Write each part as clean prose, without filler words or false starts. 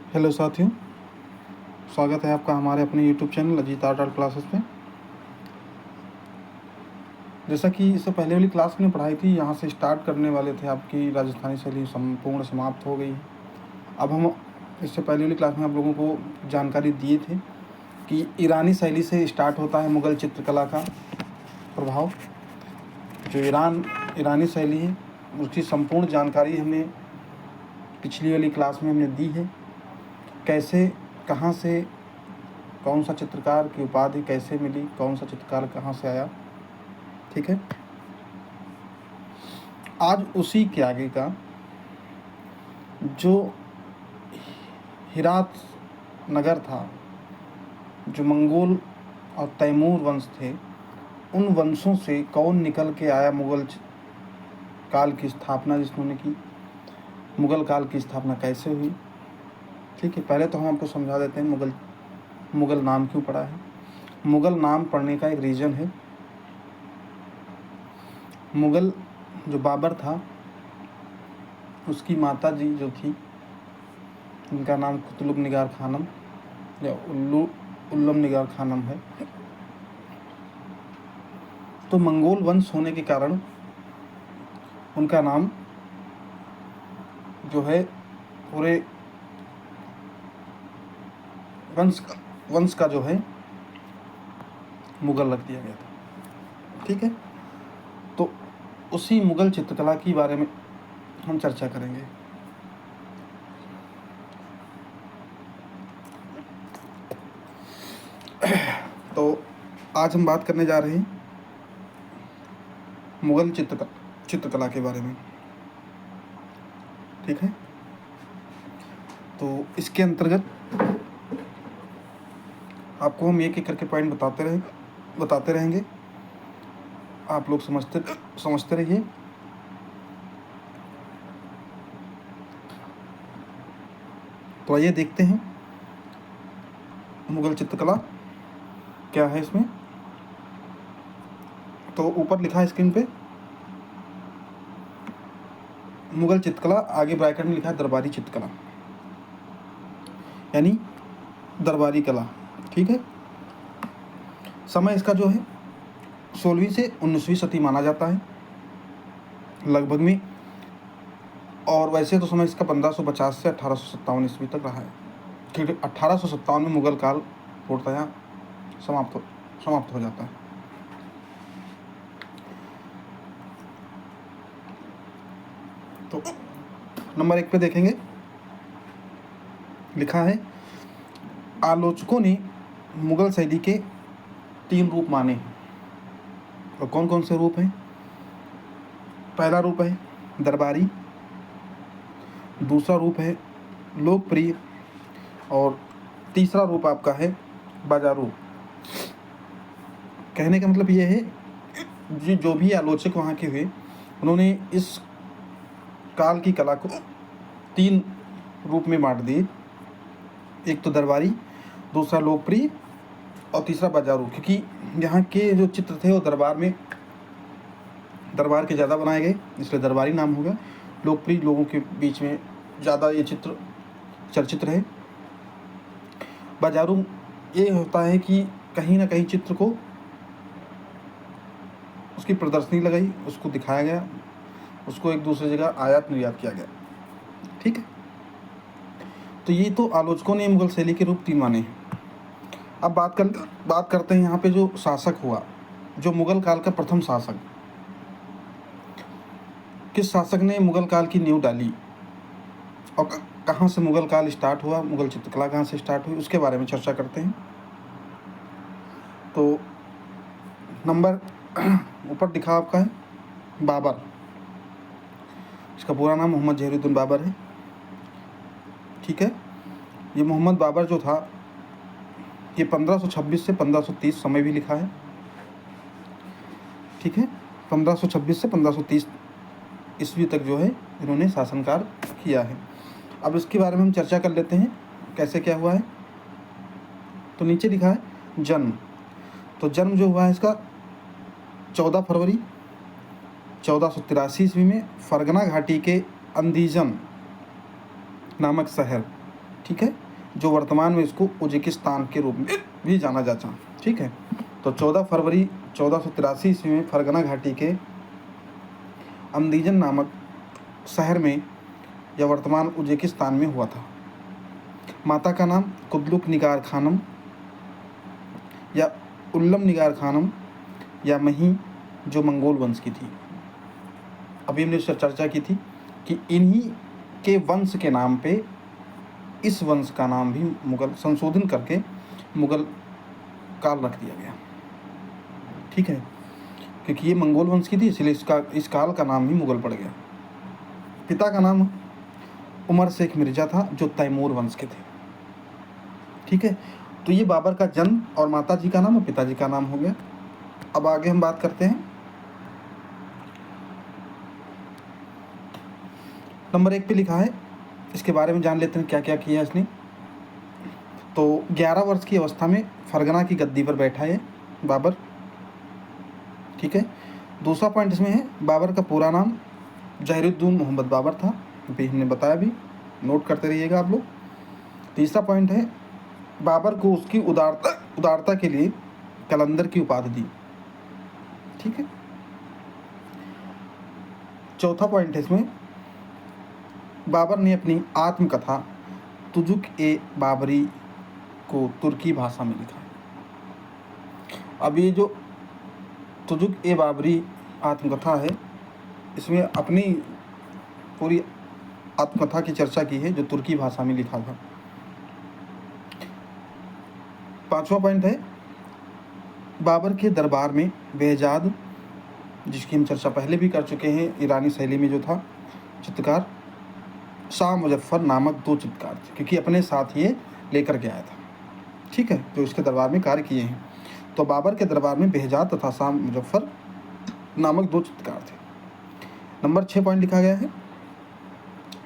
Hello साथियों, स्वागत है आपका हमारे अपने YouTube channel Ajit art classes पे। जैसा कि इससे पहले वाली क्लास में पढ़ाई थी, यहाँ से स्टार्ट करने वाले थे। आपकी राजस्थानी शैली संपूर्ण समाप्त हो गई है। अब हम इससे पहले वाली क्लास में आप लोगों को जानकारी दिए थे कि ईरानी शैली से स्टार्ट होता है मुग़ल चित्रकला का प्रभाव। जो ईरानी शैली है उसकी संपूर्ण जानकारी हमने पिछली वाली क्लास में हमने दी है। कैसे, कहाँ से, कौन सा चित्रकार की उपाधि कैसे मिली, कौन सा चित्रकार कहाँ से आया। ठीक है, आज उसी के आगे का जो हिरात नगर था, जो मंगोल और तैमूर वंश थे, उन वंशों से कौन निकल के आया, मुग़ल काल की स्थापना जिन्होंने की, मुग़ल काल की स्थापना कैसे हुई। ठीक है, पहले तो हम आपको समझा देते हैं मुग़ल नाम क्यों पड़ा है। मुग़ल नाम पड़ने का एक रीज़न है। मुग़ल जो बाबर था, उसकी माता जी जो थी, उनका नाम कुतुब निगार खानम या उल्लम निगार खानम है। तो मंगोल वंश होने के कारण उनका नाम जो है पूरे वंश का जो है मुग़ल रख दिया गया था। ठीक है, तो उसी मुग़ल चित्रकला के बारे में हम चर्चा करेंगे। तो आज हम बात करने जा रहे हैं मुग़ल चित्रकला के बारे में। ठीक है, तो इसके अंतर्गत आपको हम एक एक करके पॉइंट बताते रहेंगे। आप लोग समझते रहिए। तो आइए देखते हैं मुग़ल चित्रकला क्या है इसमें। तो ऊपर लिखा है स्क्रीन पे मुग़ल चित्रकला, आगे ब्रैकेट में लिखा है दरबारी चित्रकला, यानी दरबारी कला। ठीक है, समय इसका जो है 16वीं से 19वीं सदी माना जाता है लगभग में। और वैसे तो समय इसका 1550 से 1857 ईस्वी तक रहा है, क्योंकि 1857 में मुग़ल काल पूर्णतः समाप्त हो जाता है। तो नंबर 1 पे देखेंगे, लिखा है आलोचकों ने मुग़ल शैली के 3 रूप माने हैं। और कौन कौन से रूप हैं? पहला रूप है दरबारी, दूसरा रूप है लोकप्रिय, और तीसरा रूप आपका है बाजारू। कहने का मतलब ये है जो भी आलोचक वहाँ के हुए, उन्होंने इस काल की कला को 3 रूप में बांट दिए। एक तो दरबारी, दूसरा लोकप्रिय और तीसरा बाजारू। क्योंकि यहाँ के जो चित्र थे वो दरबार के ज़्यादा बनाए गए, इसलिए दरबारी नाम हो गया। लोकप्रिय लोगों के बीच में ज़्यादा ये चित्र चर्चित रहे। बाजारू ये होता है कि कहीं ना कहीं चित्र को उसकी प्रदर्शनी लगाई, उसको दिखाया गया, उसको एक दूसरी जगह आयात निर्यात किया गया। ठीक है, तो ये तो आलोचकों ने मुग़ल शैली के रूप 3 माने हैं। अब बात करते हैं यहाँ पे जो शासक हुआ, जो मुग़ल काल का प्रथम शासक, किस शासक ने मुग़ल काल की नींव डाली और कहाँ से मुग़ल काल स्टार्ट हुआ, मुग़ल चित्रकला कहाँ से स्टार्ट हुई, उसके बारे में चर्चा करते हैं। तो नंबर ऊपर दिखा आपका है बाबर। इसका पूरा नाम मोहम्मद जहीरुद्दीन बाबर है। ठीक है, ये मोहम्मद बाबर जो था, ये 1526 से 1530 समय भी लिखा है। ठीक है, 1526 से 1530 ईस्वी तक जो है इन्होंने शासनकाल किया है। अब इसके बारे में हम चर्चा कर लेते हैं कैसे क्या हुआ है। तो नीचे लिखा है जन्म। तो जन्म जो हुआ है इसका 14 फरवरी 1483 ईस्वी में फरगना घाटी के अंदीजन नामक शहर, ठीक है, जो वर्तमान में इसको उज्बेकिस्तान के रूप में भी जाना जाता है। ठीक है, तो 14 फरवरी 1483 ईस्वी में फरगना घाटी के अंदीजन नामक शहर में यह वर्तमान उज्बेकिस्तान में हुआ था। माता का नाम कुतलुक निगार खानम या उल्लम निगार खानम या मही, जो मंगोल वंश की थी। अभी हमने इससे चर्चा की थी कि इन्हीं के वंश के नाम पे इस वंश का नाम भी मुगल संशोधन करके मुगल काल रख दिया गया। ठीक है, क्योंकि ये मंगोल वंश की थी इसलिए इस काल का नाम ही मुगल पड़ गया। पिता का नाम उमर शेख मिर्ज़ा था जो तैमूर वंश के थे। ठीक है, तो ये बाबर का जन्म और माता जी का नाम और पिताजी का नाम हो गया। अब आगे हम बात करते हैं नंबर 1 पे लिखा है, इसके बारे में जान लेते हैं क्या क्या किया इसने। तो 11 वर्ष की अवस्था में फरगना की गद्दी पर बैठा है बाबर। ठीक है, दूसरा पॉइंट इसमें है बाबर का पूरा नाम जहीरुद्दीन मोहम्मद बाबर था, अभी हमने बताया भी, नोट करते रहिएगा आप लोग। तीसरा पॉइंट है बाबर को उसकी उदारता के लिए कलंदर की उपाधि दी। ठीक है, चौथा पॉइंट है इसमें बाबर ने अपनी आत्मकथा तुजुक ए बाबरी को तुर्की भाषा में लिखा है। अब ये जो तुजुक ए बाबरी आत्मकथा है, इसमें अपनी पूरी आत्मकथा की चर्चा की है जो तुर्की भाषा में लिखा था। पांचवा पॉइंट है बाबर के दरबार में बेहजाद, जिसकी हम चर्चा पहले भी कर चुके हैं, ईरानी शैली में जो था चित्रकार, शाह मुजफ्फर नामक 2 चित्रकार थे, क्योंकि अपने साथ ये लेकर के आया था। ठीक है, जो इसके दरबार में कार्य किए हैं। तो बाबर के दरबार में बेहजाद तथा शाह मुजफ्फर नामक 2 चित्रकार थे। नंबर 6 पॉइंट लिखा गया है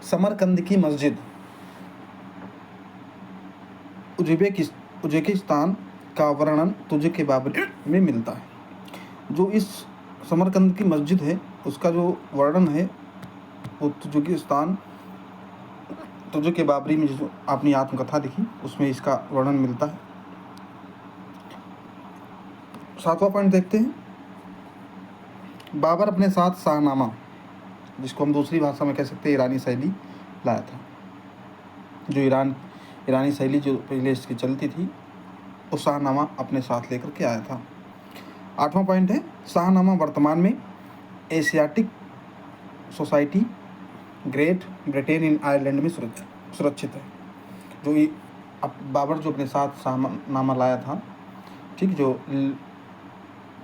समरकंद की मस्जिद उज्बेकिस्तान का वर्णन तुजुक के बाबरी में मिलता है। जो इस समरकंद की मस्जिद है उसका जो वर्णन है वो तुजुक के बाबरी में जो अपनी आत्मकथा लिखी उसमें इसका वर्णन मिलता है। 7वां पॉइंट देखते हैं, बाबर अपने साथ शाहनामा, जिसको हम दूसरी भाषा में कह सकते हैं ईरानी शैली, लाया था। जो ईरानी शैली जो पहले इसकी चलती थी वो शाहनामा अपने साथ लेकर के आया था। 8वां पॉइंट है शाहनामा वर्तमान में Asiatic society great Britain in Ireland में सुरक्षित है। जो ये अब बाबर जो अपने साथ शाहनामा लाया था, ठीक, जो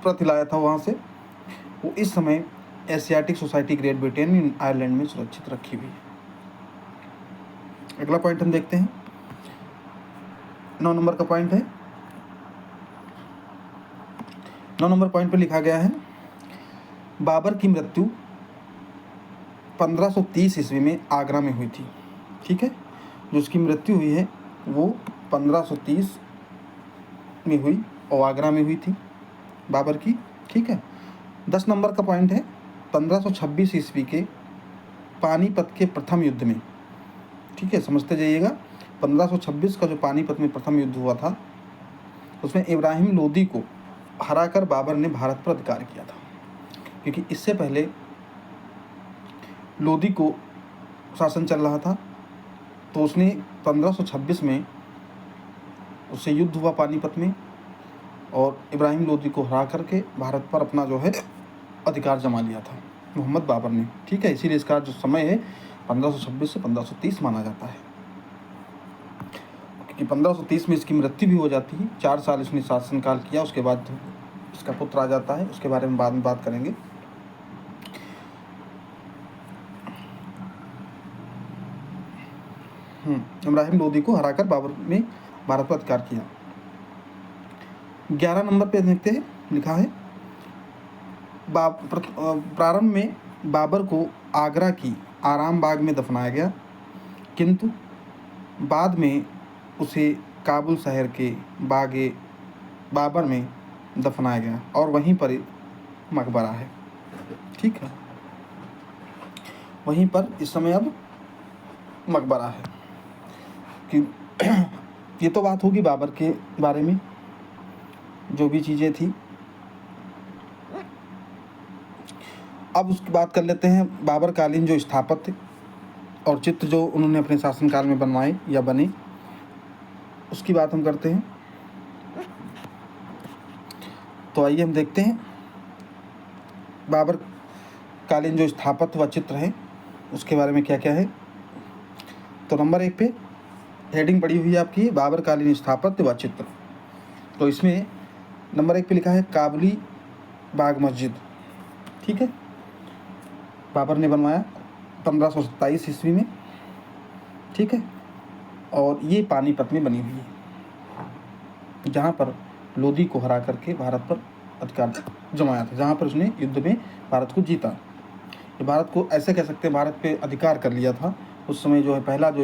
प्रति लाया था वहाँ से, वो इस समय Asiatic society great Britain in Ireland में सुरक्षित रखी हुई है। अगला पॉइंट हम देखते हैं, 9 नंबर का पॉइंट है। 9 नंबर पॉइंट पर लिखा गया है बाबर की मृत्यु 1530 ईस्वी में आगरा में हुई थी। ठीक है, जो उसकी मृत्यु हुई है वो 1530 में हुई और आगरा में हुई थी बाबर की। ठीक है, 10 नंबर का पॉइंट है 1526 ईस्वी के पानीपत के प्रथम युद्ध में, ठीक है, समझते जाइएगा, 1526 का जो पानीपत में प्रथम युद्ध हुआ था उसमें इब्राहिम लोदी को हराकर बाबर ने भारत पर अधिकार किया था। क्योंकि इससे पहले लोदी को शासन चल रहा था, तो उसने 1526 में उससे युद्ध हुआ पानीपत में और इब्राहिम लोदी को हरा करके भारत पर अपना जो है अधिकार जमा लिया था मोहम्मद बाबर ने। ठीक है, इसीलिए इसका जो समय है 1526 से 1530 माना जाता है, क्योंकि 1530 में इसकी मृत्यु भी हो जाती है। 4 साल इसने शासनकाल किया, उसके बाद इसका पुत्र आ जाता है, उसके बारे में बाद में बात करेंगे। इब्राहिम लोदी को हराकर बाबर ने भारत पर अधिकार किया। 11 नंबर पे देखते हैं, लिखा है प्रारंभ में बाबर को आगरा की आराम बाग में दफनाया गया, किंतु बाद में उसे काबुल शहर के बागे बाबर में दफनाया गया और वहीं पर मकबरा है। ठीक है, वहीं पर इस समय अब मकबरा है। कि ये तो बात होगी बाबर के बारे में, जो भी चीज़ें थी। अब उसकी बात कर लेते हैं बाबर कालीन जो स्थापत्य और चित्र जो उन्होंने अपने शासनकाल में बनवाए या बने, उसकी बात हम करते हैं। तो आइए हम देखते हैं बाबर कालीन जो स्थापत्य व चित्र है उसके बारे में क्या क्या है। तो नंबर 1 पे हेडिंग पड़ी हुई है आपकी बाबर कालीन स्थापत्य व चित्र। तो इसमें नंबर 1 पे लिखा है काबुली बाग मस्जिद। ठीक है, बाबर ने बनवाया 1527 ईस्वी में। ठीक है, और ये पानीपत में बनी हुई है, जहाँ पर लोदी को हरा करके भारत पर अधिकार जमाया था, जहाँ पर उसने युद्ध में भारत को जीता। ये भारत को ऐसे कह सकते हैं भारत पे अधिकार कर लिया था। उस समय जो है पहला जो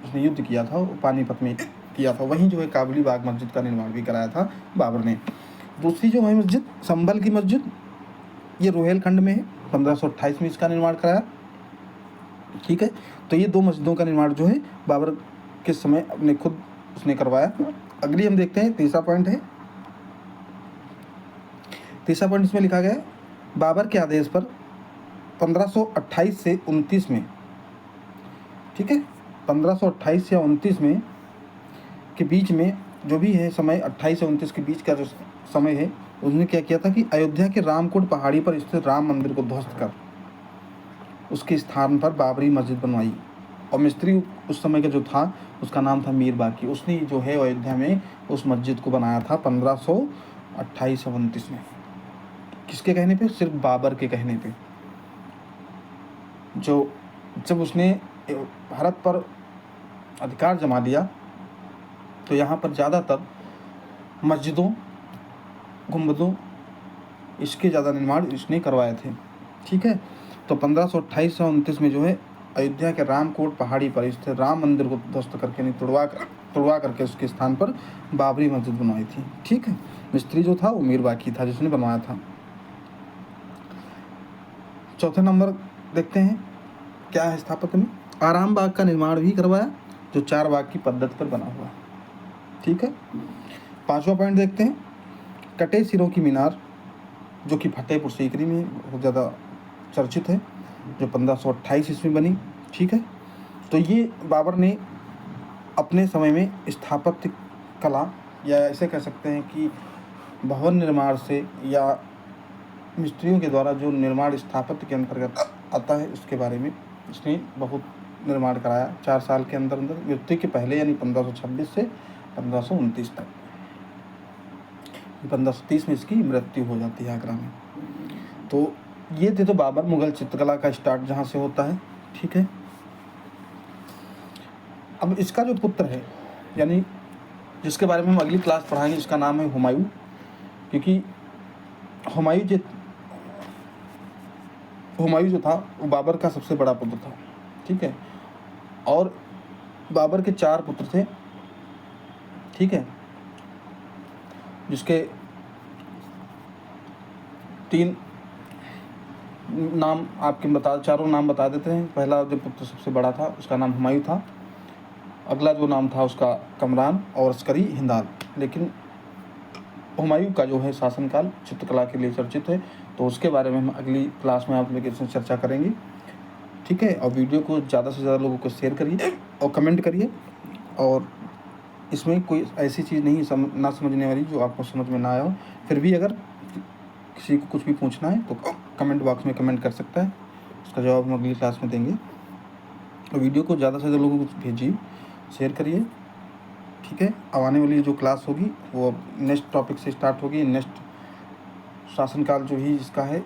उसने युद्ध किया था वो पानीपत में किया था। वहीं जो है काबुली बाग मस्जिद का निर्माण भी कराया था बाबर ने। दूसरी जो है मस्जिद संभल की मस्जिद, ये रोहेलखंड में है, 1528 में इसका निर्माण कराया। ठीक है, तो ये 2 मस्जिदों का निर्माण जो है बाबर के समय अपने खुद उसने करवाया। अगली हम देखते हैं, तीसरा पॉइंट है। तीसरा पॉइंट इसमें लिखा गया है बाबर के आदेश पर 1528 से 29 में, ठीक है, 1528 या 29 में के बीच में जो भी है समय, 28 से 29 के बीच का जो समय है, उसने क्या किया था कि अयोध्या के रामकोट पहाड़ी पर स्थित राम मंदिर को ध्वस्त कर उसके स्थान पर बाबरी मस्जिद बनवाई। और मिस्त्री उस समय का जो था उसका नाम था मीर बाकी। उसने जो है अयोध्या में उस मस्जिद को बनाया था 1528 या 29 में। किसके कहने पे? सिर्फ बाबर के कहने पे। जो जब उसने भारत पर अधिकार जमा लिया तो यहाँ पर ज़्यादातर मस्जिदों, गुंबदों, इसके ज़्यादा निर्माण इसने करवाए थे। ठीक है, तो 1528 से 29 में जो है अयोध्या के रामकोट पहाड़ी पर स्थित राम मंदिर को ध्वस्त करके नहीं तोड़वा करके उसके स्थान पर बाबरी मस्जिद बनवाई थी। ठीक है, मिस्त्री जो था वो मीर बाकी था जिसने बनवाया था। चौथे नंबर देखते हैं क्या है स्थापत्य में। आराम बाग का निर्माण भी करवाया जो 4 बाग की पद्धति पर बना हुआ। ठीक है, 5वां पॉइंट देखते हैं कटे सिरों की मीनार जो कि फतेहपुर सीकरी में बहुत ज़्यादा चर्चित है, जो 1528 ईस्वी बनी। ठीक है, तो ये बाबर ने अपने समय में स्थापत्य कला या ऐसे कह सकते हैं कि भवन निर्माण से या मिस्त्रियों के द्वारा जो निर्माण स्थापत्य के अंतर्गत आता है उसके बारे में इसने बहुत निर्माण कराया 4 साल के अंदर मृत्यु के पहले, यानी 1526 से 1529 तक। 1530 में इसकी मृत्यु हो जाती है आगरा में। तो ये थे तो बाबर मुगल चित्रकला का स्टार्ट जहाँ से होता है। ठीक है, अब इसका जो पुत्र है, यानी जिसके बारे में हम अगली क्लास पढ़ाएंगे, इसका नाम है हुमायूं। क्योंकि हुमायूं जो था वो बाबर का सबसे बड़ा पुत्र था। ठीक है, और बाबर के 4 पुत्र थे। ठीक है, जिसके 3 नाम आपके चारों नाम बता देते हैं। पहला जो पुत्र सबसे बड़ा था उसका नाम हुमायूं था। अगला जो नाम था उसका कमरान और अस्करी हिंदाल। लेकिन हुमायूं का जो है शासनकाल चित्रकला के लिए चर्चित है, तो उसके बारे में हम अगली क्लास में आप लोग चर्चा करेंगे। ठीक है, और वीडियो को ज़्यादा से ज़्यादा लोगों को शेयर करिए और कमेंट करिए। और इसमें कोई ऐसी चीज़ नहीं ना समझने वाली जो आपको समझ में ना आया हो। फिर भी अगर किसी को कुछ भी पूछना है तो कमेंट बॉक्स में कमेंट कर सकता है, उसका जवाब हम अगली क्लास में देंगे। और वीडियो को ज़्यादा से ज़्यादा लोगों को भेजिए, शेयर करिए। ठीक है, अब आने वाली जो क्लास होगी वो नेक्स्ट टॉपिक से स्टार्ट होगी। नेक्स्ट शासनकाल जो ही इसका है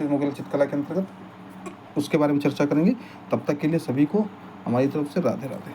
मुगल चित्रकला के अंतर्गत, उसके बारे में चर्चा करेंगे। तब तक के लिए सभी को हमारी तरफ से राधे राधे।